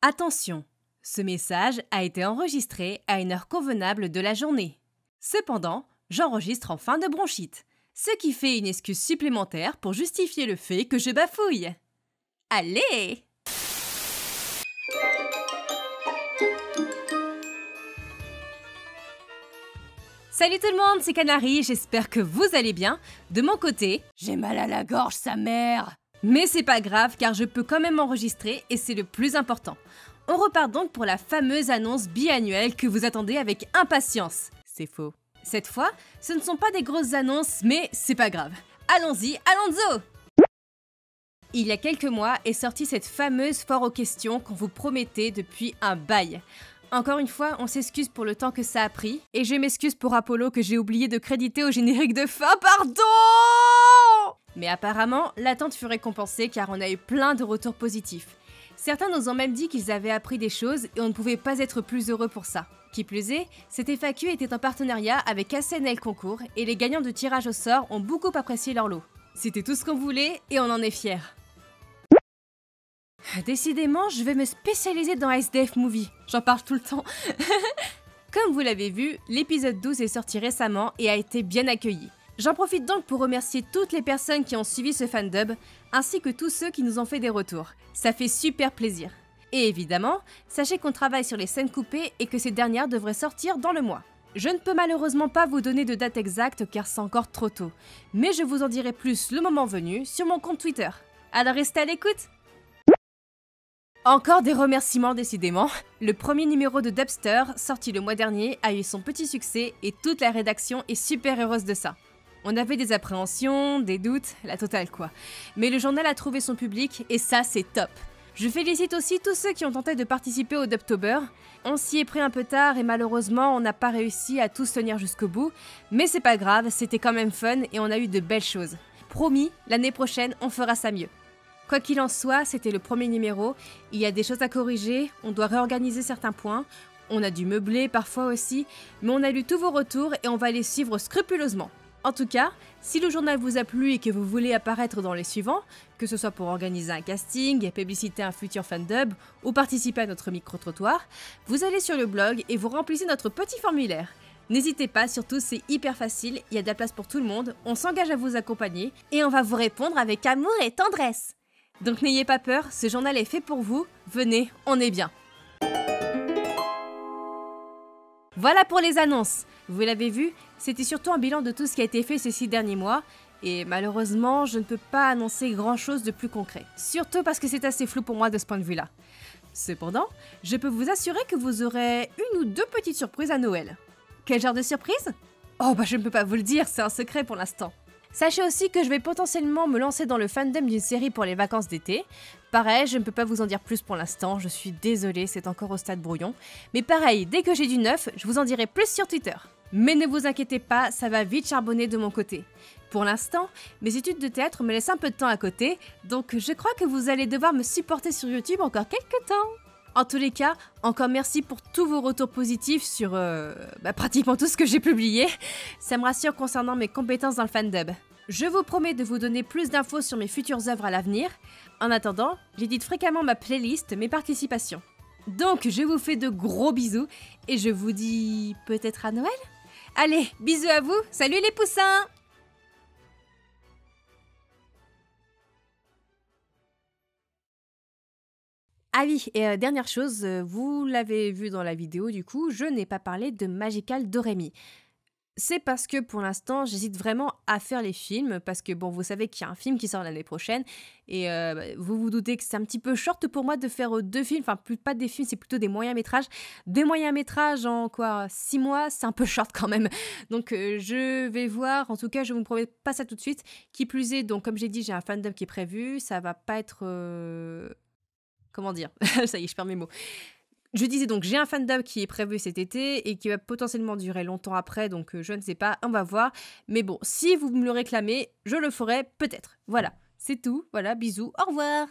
Attention, ce message a été enregistré à une heure convenable de la journée. Cependant, j'enregistre en fin de bronchite, ce qui fait une excuse supplémentaire pour justifier le fait que je bafouille. Allez! Salut tout le monde, c'est Canary, j'espère que vous allez bien. De mon côté, j'ai mal à la gorge, sa mère! Mais c'est pas grave car je peux quand même enregistrer et c'est le plus important. On repart donc pour la fameuse annonce biannuelle que vous attendez avec impatience. C'est faux. Cette fois, ce ne sont pas des grosses annonces, mais c'est pas grave. Allons-y, Alonso! Il y a quelques mois est sortie cette fameuse foire aux questions qu'on vous promettait depuis un bail. Encore une fois, on s'excuse pour le temps que ça a pris, et je m'excuse pour Apollo que j'ai oublié de créditer au générique de fin, pardon! Mais apparemment, l'attente fut récompensée car on a eu plein de retours positifs. Certains nous ont même dit qu'ils avaient appris des choses et on ne pouvait pas être plus heureux pour ça. Qui plus est, cette FAQ était en partenariat avec ACNL Concours et les gagnants de tirage au sort ont beaucoup apprécié leur lot. C'était tout ce qu'on voulait et on en est fiers. Décidément, je vais me spécialiser dans SDF Movie. J'en parle tout le temps. Comme vous l'avez vu, l'épisode 12 est sorti récemment et a été bien accueilli. J'en profite donc pour remercier toutes les personnes qui ont suivi ce fandub, ainsi que tous ceux qui nous ont fait des retours. Ça fait super plaisir. Et évidemment, sachez qu'on travaille sur les scènes coupées et que ces dernières devraient sortir dans le mois. Je ne peux malheureusement pas vous donner de date exacte car c'est encore trop tôt, mais je vous en dirai plus le moment venu sur mon compte Twitter. Alors restez à l'écoute! Encore des remerciements décidément. Le premier numéro de Dubster, sorti le mois dernier, a eu son petit succès et toute la rédaction est super heureuse de ça. On avait des appréhensions, des doutes, la totale quoi. Mais le journal a trouvé son public et ça c'est top. Je félicite aussi tous ceux qui ont tenté de participer au Dubtober. On s'y est pris un peu tard et malheureusement on n'a pas réussi à tous tenir jusqu'au bout. Mais c'est pas grave, c'était quand même fun et on a eu de belles choses. Promis, l'année prochaine on fera ça mieux. Quoi qu'il en soit, c'était le premier numéro, il y a des choses à corriger, on doit réorganiser certains points, on a dû meubler parfois aussi, mais on a lu tous vos retours et on va les suivre scrupuleusement. En tout cas, si le journal vous a plu et que vous voulez apparaître dans les suivants, que ce soit pour organiser un casting, publiciter un futur fandub ou participer à notre micro-trottoir, vous allez sur le blog et vous remplissez notre petit formulaire. N'hésitez pas, surtout c'est hyper facile, il y a de la place pour tout le monde, on s'engage à vous accompagner et on va vous répondre avec amour et tendresse. Donc n'ayez pas peur, ce journal est fait pour vous, venez, on est bien. Voilà pour les annonces. Vous l'avez vu, c'était surtout un bilan de tout ce qui a été fait ces 6 derniers mois, et malheureusement, je ne peux pas annoncer grand chose de plus concret. Surtout parce que c'est assez flou pour moi de ce point de vue-là. Cependant, je peux vous assurer que vous aurez une ou deux petites surprises à Noël. Quel genre de surprise? Oh bah je ne peux pas vous le dire, c'est un secret pour l'instant. Sachez aussi que je vais potentiellement me lancer dans le fandom d'une série pour les vacances d'été. Pareil, je ne peux pas vous en dire plus pour l'instant, je suis désolée, c'est encore au stade brouillon. Mais pareil, dès que j'ai du neuf, je vous en dirai plus sur Twitter. Mais ne vous inquiétez pas, ça va vite charbonner de mon côté. Pour l'instant, mes études de théâtre me laissent un peu de temps à côté, donc je crois que vous allez devoir me supporter sur YouTube encore quelques temps. En tous les cas, encore merci pour tous vos retours positifs sur pratiquement tout ce que j'ai publié. Ça me rassure concernant mes compétences dans le fandub. Je vous promets de vous donner plus d'infos sur mes futures œuvres à l'avenir. En attendant, j'édite fréquemment ma playlist, mes participations. Donc je vous fais de gros bisous et je vous dis peut-être à Noël? Allez, bisous à vous, salut les poussins! Ah oui, et dernière chose, vous l'avez vu dans la vidéo du coup, je n'ai pas parlé de Magical Doremi. C'est parce que pour l'instant, j'hésite vraiment à faire les films, parce que bon, vous savez qu'il y a un film qui sort l'année prochaine, et vous vous doutez que c'est un petit peu short pour moi de faire 2 films, enfin pas des films, c'est plutôt des moyens-métrages. Des moyens-métrages en quoi 6 mois, c'est un peu short quand même. Donc je vais voir, en tout cas je vous promets pas ça tout de suite. Qui plus est, donc comme j'ai dit, j'ai un fandom qui est prévu, ça va pas être... Comment dire? Ça y est, je perds mes mots. Je disais donc, j'ai un fandom qui est prévu cet été et qui va potentiellement durer longtemps après, donc je ne sais pas, on va voir. Mais bon, si vous me le réclamez, je le ferai peut-être. Voilà, c'est tout. Voilà, bisous, au revoir!